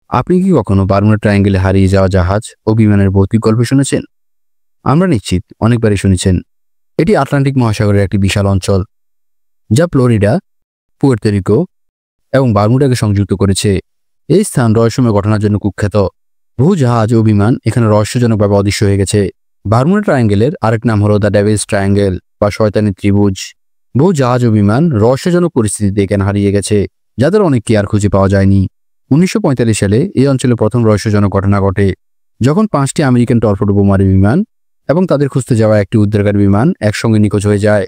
আপনি কি কখনো বারমুডা ট্রায়াঙ্গেলে হারিয়ে যাওয়া জাহাজ ও বিমানের ভৌতিক গল্প শুনেছেন? আমরা নিশ্চিত অনেকবারই শুনেছেন। এটি আটলান্টিক মহাসাগরের একটি বিশাল অঞ্চল, যা ফ্লোরিডা, পুয়ের্তো রিকো এবং বারমুডাকে সংযুক্ত করেছে। এই স্থান রহস্যময় ঘটনার জন্য কুখ্যাত। বহু জাহাজ ও বিমান এখানে রহস্যজনকভাবে অদৃশ্য হয়ে গেছে। বারমুডা ট্রায়াঙ্গেলের আরেক নাম হলো দ্য ডেভিলস ট্রায়াঙ্গেল বা শয়তানের ত্রিভুজ। বহু জাহাজ ও বিমান রহস্যজনক পরিস্থিতিতে এখানে হারিয়ে গেছে, যাদের অনেককে আর খুঁজে পাওয়া যায়নি। 1945 সালে এই অঞ্চলে প্রথম রহস্যজনক ঘটনা ঘটে, যখন 5টি আমেরিকান টর্পেডো বোমারু বিমান এবং তাদের খুঁজতে যাওয়া একটি উদ্ধারকারী বিমান একসঙ্গে নিখোঁজ হয়ে যায়।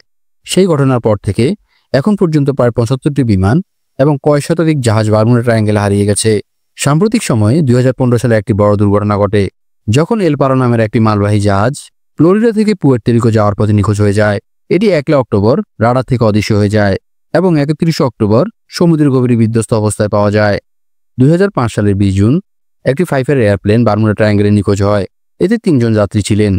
সেই ঘটনার পর থেকে এখন পর্যন্ত প্রায় 75টি বিমান এবং কয়েক শতাধিক জাহাজ বারমুডা ট্রায়াঙ্গেলে হারিয়ে গেছে। সাম্প্রতিক সময়ে 2015 সালে একটি বড় দুর্ঘটনা ঘটে, যখন এল পারো নামের একটি মালবাহী জাহাজ ফ্লোরিডা থেকে পুয়ের্তো রিকো যাওয়ার পথে নিখোঁজ হয়ে যায়। এটি 1 অক্টোবর রাডার থেকে অদৃশ্য হয়ে যায় এবং 31 অক্টোবর সমুদ্রের গভীরে বিধ্বস্ত অবস্থায় পাওয়া যায়। 2005 সালের 20 জুন একটি ফাইফার এয়ারপ্লেন বারমুডা ট্রায়াঙ্গেলে নিখোঁজ হয়। এতে 3 জন যাত্রী ছিলেন।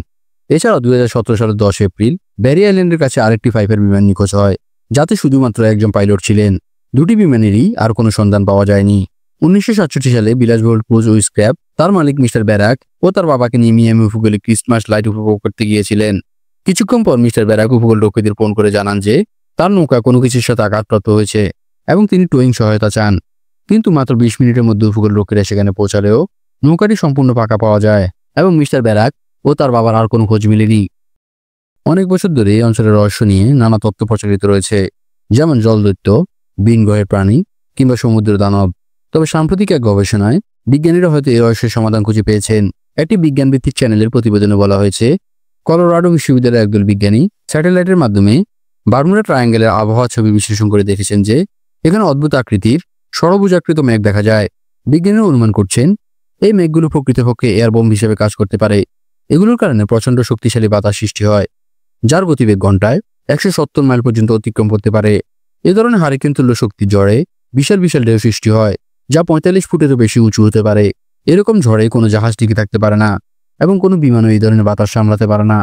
এছাড়াও 2017 সালের 10 এপ্রিল ব্যারি আইল্যান্ডের কাছে আরেকটি ফাইফার বিমান নিখোঁজ হয়, যাতে শুধুমাত্র একজন পাইলট ছিলেন। দুটি বিমানেরই আর কোনো সন্ধান পাওয়া যায়নি। 1967 সালে বিলাসবহুল ক্রুজ ও স্ক্র্যাপ তার মালিক মিস্টার ব্যারাক ও তার বাবাকে নিয়ে মিয়ামি উপকূলে ক্রিসমাস লাইট উপভোগ করতে গিয়েছিলেন। কিছুক্ষণ পর মিস্টার ব্যারাক উপকূল রক্ষীদের ফোন করে জানান যে তার নৌকা কোনো কিছুর সাথে আঘাতপ্রাপ্ত হয়েছে এবং তিনি টোয়িং সহায়তা চান। কিন্তু মাত্র 20 মিনিটের মধ্যে উপকূল রক্ষীরা সেখানে পৌঁছালেও নৌকাটি সম্পূর্ণ ফাঁকা পাওয়া যায় এবং মিস্টার ব্যারাক ও তার বাবার আর কোনো খোঁজ মেলেনি। অনেক বছর ধরে এই অঞ্চলের রহস্য নিয়ে নানা তথ্য প্রচলিত রয়েছে, যেমন জলদৈত্য, ভিন গ্রহের প্রাণী কিংবা সমুদ্রের দানব। তবে সাম্প্রতিক এক গবেষণায় বিজ্ঞানীরা হয়তো এই রহস্যের সমাধান খুঁজে পেয়েছেন। একটি বিজ্ঞানভিত্তিক চ্যানেলের প্রতিবেদনে বলা হয়েছে, কলোরাডো বিশ্ববিদ্যালয়ের একদল বিজ্ঞানী স্যাটেলাইটের মাধ্যমে বারমুডা ট্রায়াঙ্গেলের আবহাওয়া ছবি বিশ্লেষণ করে দেখেছেন যে এখানে অদ্ভুত আকৃতির ষড়ভুজাকৃত মেঘ দেখা যায়। বিজ্ঞানীরা অনুমান করছেন এই মেঘগুলো প্রকৃতপক্ষে এয়ার বোম হিসেবে কাজ করতে পারে। এগুলোর কারণে প্রচণ্ড শক্তিশালী বাতাস সৃষ্টি হয়, যার গতিবেগ ঘন্টায় 170 মাইল পর্যন্ত অতিক্রম করতে পারে। এ ধরনের হারিকেন তুল্য শক্তির ঝড়ে বিশাল বিশাল ঢেউ সৃষ্টি হয়, যা 45 ফুটেরও বেশি উঁচু হতে পারে। এরকম ঝড়ে কোনো জাহাজ টিকে থাকতে পারে না এবং কোনো বিমানও এই ধরনের বাতাস সামলাতে পারে না।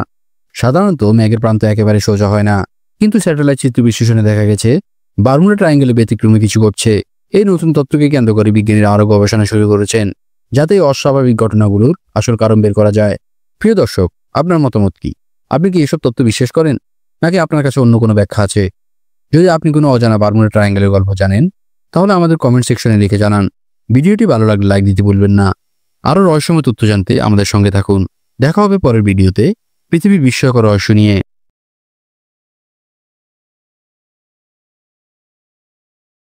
সাধারণত মেঘের প্রান্ত একেবারে সোজা হয় না, কিন্তু স্যাটেলাইট চিত্র বিশ্লেষণে দেখা গেছে বারমুডা ট্রায়াঙ্গেলে ব্যতিক্রমী কিছু ঘটছে। এই নতুন তথ্যকে কেন্দ্র করে বিজ্ঞানীরা আরও গবেষণা শুরু করেছেন, যাতে এই অস্বাভাবিক ঘটনাগুলোর আসল কারণ বের করা যায়। প্রিয় দর্শক, আপনার মতামত কি? আপনি কি এসব তথ্য বিশ্বাস করেন, নাকি আপনার কাছে অন্য কোনো ব্যাখ্যা আছে? যদি আপনি কোনো অজানা বারমুডা ট্রায়াঙ্গেলের গল্প জানেন, তাহলে আমাদের কমেন্ট সেকশনে লিখে জানান। ভিডিওটি ভালো লাগলে লাইক দিতে ভুলবেন না। আরও রহস্যময় তথ্য জানতে আমাদের সঙ্গে থাকুন। দেখা হবে পরের ভিডিওতে পৃথিবীর বিস্ময়কর রহস্য নিয়ে।